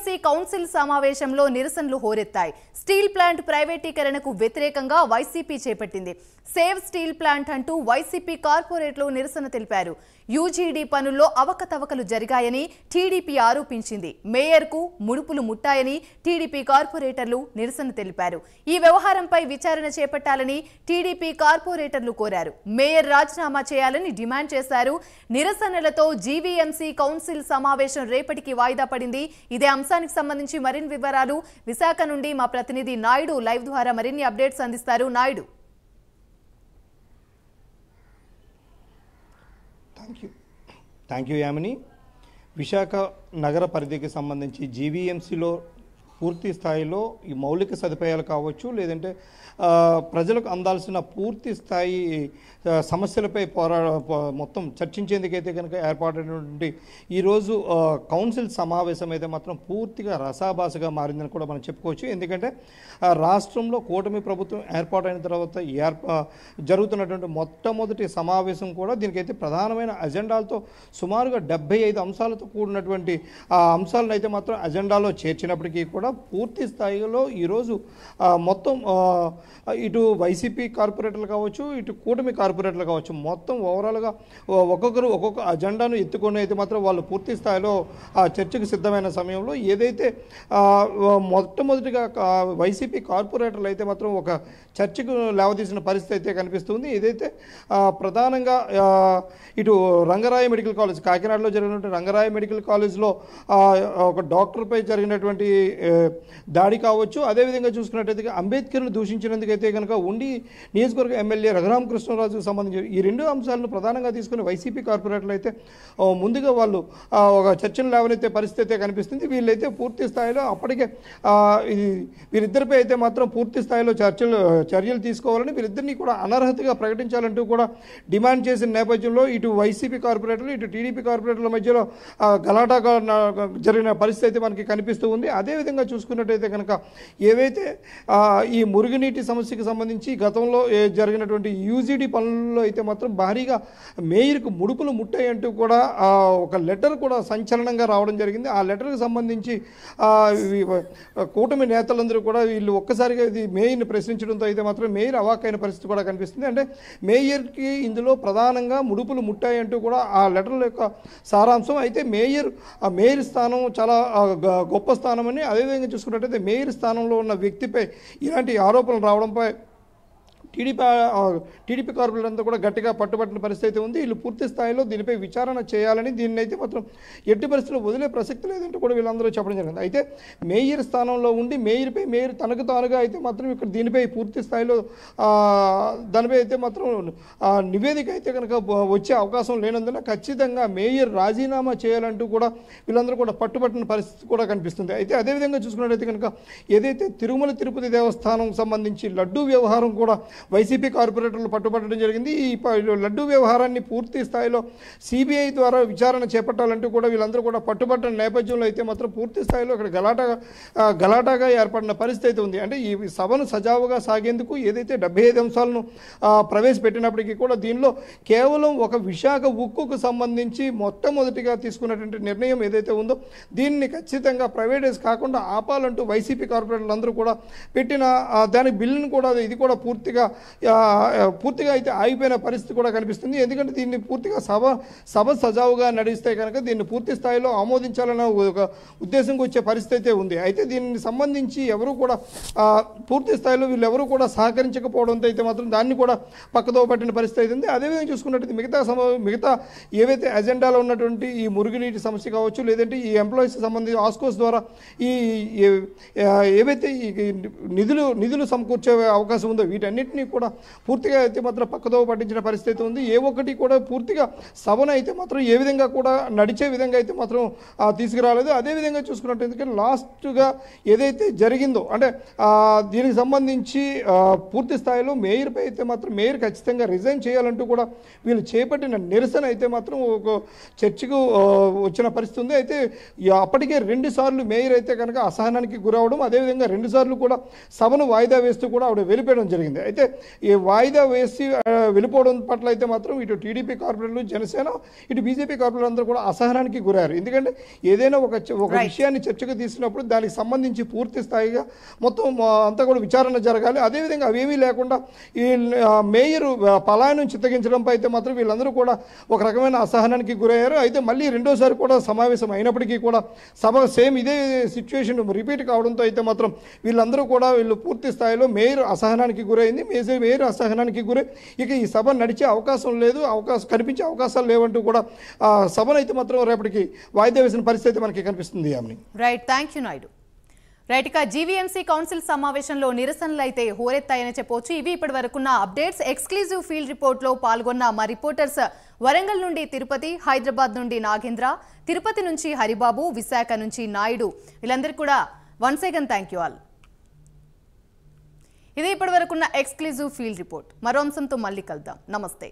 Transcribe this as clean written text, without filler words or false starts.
GVMC council సమావేశంలో నిరసనలు హోరెత్తాయి. Steel plant ప్రైవేటీకరణకు వ్యతిరేకంగా వైసీపీ చేపట్టింది. సేవ్ స్టీల్ ప్లాంట్ అంటూ వైసీపీ కార్పొరేట్లు నిరసన తెలిపారు. యూజీడీ పనుల్లో అవకతవకలు జరిగాయని టీడీపీ ఆరోపించింది. మేయర్కు ముడుపులు ముట్టాయని టీడీపీ కార్పొరేటర్లు నిరసన తెలిపారు. ఈ వ్యవహారంపై విచారణ చేపట్టాలని టీడీపీ కార్పొరేటర్లు కోరారు. మేయర్ రాజీనామా చేయాలని డిమాండ్ చేశారు. నిరసనలతో జీవీఎంసీ కౌన్సిల్ సమావేశం రేపటికి వాయిదా పడింది. ఇదే అంశానికి సంబంధించి మరిన్ని వివరాలు విశాఖ నుండి మా ప్రతినిధి నాయుడు లైవ్ ద్వారా మరిన్ని అప్డేట్స్ అందిస్తారు. నాయుడు. Thank you Yamini. విశాఖ నగర పరిధికి సంబంధించి జీవీఎంసీలో పూర్తి స్థాయిలో ఈ మౌలిక సదుపాయాలు కావచ్చు, లేదంటే ప్రజలకు అందాల్సిన పూర్తి స్థాయి సమస్యలపై మొత్తం చర్చించేందుకైతే కనుక ఏర్పాటైనటువంటి ఈరోజు కౌన్సిల్ సమావేశం అయితే మాత్రం పూర్తిగా రసాభాసగా మారిందని కూడా మనం చెప్పుకోవచ్చు. ఎందుకంటే రాష్ట్రంలో కూటమి ప్రభుత్వం ఏర్పాటైన తర్వాత జరుగుతున్నటువంటి మొట్టమొదటి సమావేశం కూడా దీనికైతే ప్రధానమైన అజెండాలతో సుమారుగా 75 అంశాలతో కూడినటువంటి ఆ అంశాలను అయితే మాత్రం అజెండాలో చేర్చినప్పటికీ కూడా పూర్తి స్థాయిలో ఈరోజు మొత్తం ఇటు వైసీపీ కార్పొరేటర్లు కావచ్చు, ఇటు కూటమి కార్పొరేటర్లు కావచ్చు, మొత్తం ఓవరాల్గా ఒక్కొక్కరు ఒక్కొక్క అజెండాను ఎత్తుకొని అయితే మాత్రం వాళ్ళు పూర్తి స్థాయిలో చర్చకు సిద్ధమైన సమయంలో ఏదైతే మొట్టమొదటిగా వైసీపీ కార్పొరేటర్లు అయితే మాత్రం ఒక చర్చకు లేవదీసిన పరిస్థితి అయితే కనిపిస్తుంది. ఏదైతే ప్రధానంగా ఇటు రంగరాయ మెడికల్ కాలేజ్, కాకినాడలో జరిగినటువంటి రంగరాయ మెడికల్ కాలేజ్లో ఒక డాక్టర్పై జరిగినటువంటి దాడి కావచ్చు, అదేవిధంగా చూసుకున్నట్టయితే అంబేద్కర్ను దూషించినందుకైతే కనుక ఉండి నియోజకవర్గ ఎమ్మెల్యే రఘురామకృష్ణరాజుకు సంబంధించి ఈ రెండు అంశాలను ప్రధానంగా తీసుకుని వైసీపీ కార్పొరేటర్లు అయితే ముందుగా వాళ్ళు ఒక చర్చను లేవనెత్తే పరిస్థితి అయితే కనిపిస్తుంది. వీళ్ళైతే పూర్తి స్థాయిలో అప్పటికే వీరిద్దరిపై అయితే మాత్రం పూర్తి స్థాయిలో చర్యలు తీసుకోవాలని, వీరిద్దరినీ కూడా అనర్హతగా ప్రకటించాలంటూ కూడా డిమాండ్ చేసిన నేపథ్యంలో ఇటు వైసీపీ కార్పొరేటర్లు ఇటు టీడీపీ కార్పొరేటర్ల మధ్యలో గలాటాగా జరిగిన పరిస్థితి అయితే మనకి కనిపిస్తూ ఉంది. అదేవిధంగా చూసుకున్నట్టయితే కనుక ఏవైతే ఈ మురుగునీటి సమస్యకు సంబంధించి గతంలో జరిగినటువంటి యూజీడీ పనుల్లో అయితే మాత్రం భారీగా మేయర్కు ముడుపులు ముట్టాయంటూ కూడా ఒక లెటర్ కూడా సంచలనంగా రావడం జరిగింది. ఆ లెటర్కి సంబంధించి కూటమి నేతలందరూ కూడా వీళ్ళు ఒక్కసారిగా ఇది మేయర్ని ప్రశ్నించడంతో అయితే మాత్రం మేయర్ అవాక్కైన పరిస్థితి కూడా కనిపిస్తుంది. అంటే మేయర్కి ఇందులో ప్రధానంగా ముడుపులు ముట్టాయంటూ కూడా ఆ లెటర్ల యొక్క సారాంశం. అయితే మేయర్ స్థానం చాలా గొప్ప స్థానమని, అదేవిధంగా చూసుకున్నట్టయితే మేయర్ స్థానంలో ఉన్న వ్యక్తిపై ఇలాంటి ఆరోపణలు రావడంపై టీడీపీ కార్పొరేటర్లంతా కూడా గట్టిగా పట్టుబట్టిన పరిస్థితి ఉంది. వీళ్ళు పూర్తి స్థాయిలో దీనిపై విచారణ చేయాలని, దీన్ని అయితే మాత్రం ఎట్టి పరిస్థితుల్లో వదిలే ప్రసక్తి లేదంటూ కూడా వీళ్ళందరూ చెప్పడం జరిగింది. అయితే మేయర్ స్థానంలో ఉండి మేయర్ తనకు తానుగా అయితే మాత్రం ఇక్కడ దీనిపై పూర్తి స్థాయిలో దానిపై అయితే మాత్రం నివేదిక అయితే కనుక వచ్చే అవకాశం లేనందున ఖచ్చితంగా మేయర్ రాజీనామా చేయాలంటూ కూడా వీళ్ళందరూ కూడా పట్టుబట్టిన పరిస్థితి కూడా కనిపిస్తుంది. అయితే అదేవిధంగా చూసుకున్నట్టయితే కనుక ఏదైతే తిరుమల తిరుపతి దేవస్థానం సంబంధించి లడ్డూ వ్యవహారం కూడా వైసీపీ కార్పొరేటర్లు పట్టుబట్టడం జరిగింది. ఈ లడ్డూ వ్యవహారాన్ని పూర్తి స్థాయిలో సిబిఐ ద్వారా విచారణ చేపట్టాలంటూ కూడా వీళ్ళందరూ కూడా పట్టుబట్టిన నేపథ్యంలో అయితే మాత్రం పూర్తి స్థాయిలో ఇక్కడ గలాటాగా ఏర్పడిన పరిస్థితి అయితే ఉంది. అంటే ఈ సభను సజావుగా సాగేందుకు ఏదైతే 75 అంశాలను ప్రవేశపెట్టినప్పటికీ కూడా దీనిలో కేవలం ఒక విశాఖ ఉక్కుకు సంబంధించి మొట్టమొదటిగా తీసుకున్నటువంటి నిర్ణయం ఏదైతే ఉందో దీన్ని ఖచ్చితంగా ప్రైవేటైజ్ కాకుండా ఆపాలంటూ వైసీపీ కార్పొరేటర్లు అందరూ కూడా పెట్టిన దాని బిల్లును కూడా ఇది కూడా పూర్తిగా అయితే ఆగిపోయిన పరిస్థితి కూడా కనిపిస్తుంది. ఎందుకంటే దీన్ని పూర్తిగా సభ సజావుగా నడిస్తే కనుక దీన్ని పూర్తి స్థాయిలో ఆమోదించాలన్న ఒక ఉద్దేశంకి వచ్చే పరిస్థితి అయితే ఉంది. అయితే దీనికి సంబంధించి ఎవరు కూడా పూర్తి స్థాయిలో వీళ్ళెవరూ కూడా సహకరించకపోవడంతో అయితే మాత్రం దాన్ని కూడా పక్కదో పట్టిన పరిస్థితి అయితే ఉంది. అదేవిధంగా చూసుకున్నట్టు మిగతా ఏవైతే అజెండాలో ఉన్నటువంటి ఈ మురుగునీటి సమస్య కావచ్చు, లేదంటే ఈ ఎంప్లాయీస్ సంబంధించి ఆస్కోస్ ద్వారా ఈ ఏవైతే ఈ నిధులు సమకూర్చే అవకాశం ఉందో వీటన్నిటినీ కూడా పూర్తిగా అయితే మాత్రం పక్కదో పట్టించిన పరిస్థితి ఉంది. ఏ ఒక్కటి కూడా పూర్తిగా సభను అయితే మాత్రం ఏ విధంగా కూడా నడిచే విధంగా అయితే మాత్రం తీసుకురాలేదు. అదేవిధంగా చూసుకున్నట్టు లాస్ట్గా ఏదైతే జరిగిందో అంటే దీనికి సంబంధించి పూర్తి స్థాయిలో మేయర్పై అయితే మాత్రం మేయర్ ఖచ్చితంగా రిజైన్ చేయాలంటూ కూడా వీళ్ళు చేపట్టిన నిరసన అయితే మాత్రం ఒక చర్చకు వచ్చిన పరిస్థితి ఉంది. అయితే అప్పటికే 2 సార్లు మేయర్ అయితే కనుక అసహనానికి గురవడం, అదేవిధంగా 2 సార్లు కూడా సభను వాయిదా వేస్తూ కూడా ఆవిడ వెళ్ళిపోయడం జరిగింది. అయితే ఈ వాయిదా వేసి వెళ్ళిపోవడం పట్ల అయితే మాత్రం ఇటు టీడీపీ కార్పొరేటర్లు, జనసేన, ఇటు బీజేపీ కార్పొరేటర్లు అందరూ కూడా అసహనానికి గురయ్యారు. ఎందుకంటే ఏదైనా ఒక విషయాన్ని చర్చకు తీసినప్పుడు దానికి సంబంధించి పూర్తి స్థాయిగా మొత్తం అంతా కూడా విచారణ జరగాలి. అదేవిధంగా అవేమీ లేకుండా ఈ మేయర్ పలాయనం చిత్తగించడంపై అయితే మాత్రం వీళ్ళందరూ కూడా ఒక రకమైన అసహనానికి గురయ్యారు. అయితే మళ్ళీ రెండోసారి కూడా సమావేశం అయినప్పటికీ కూడా సభ సేమ్ ఇదే సిచ్యువేషన్ రిపీట్ కావడంతో అయితే మాత్రం వీళ్ళందరూ కూడా వీళ్ళు పూర్తి స్థాయిలో మేయర్ అసహనానికి గురైంది. మేయర్ అసహనానికి గురై ఇక ఈ సభ నడిచే అవకాశం లేదు, కనిపించే అవకాశాలు లేవంటూ కూడా సభను అయితే మాత్రం రేపటికి వాయిదా వేసిన పరిస్థితి మనకి కనిపిస్తుంది. Right, thank you Naidu. Right, ఇక జీవీఎంసీ కౌన్సిల్ సమావేశంలో నిరసనలు అయితే హోరెత్తాయని చెప్పవచ్చు. ఇవి ఇప్పటి వరకున్న అప్డేట్స్. ఎక్స్క్లూజివ్ ఫీల్డ్ రిపోర్ట్ లో పాల్గొన్న మా రిపోర్టర్స్ వరంగల్ నుండి తిరుపతి, హైదరాబాద్ నుండి నాగేంద్ర, తిరుపతి నుంచి హరిబాబు, విశాఖ నుంచి నాయుడు, వీళ్ళందరికీ కూడా once again thank you all. ఇది ఇప్పటి వరకున్న ఎక్స్క్లూజివ్ ఫీల్డ్ రిపోర్ట్. మరో అంశంతో మళ్ళీ కలుద్దాం. నమస్తే.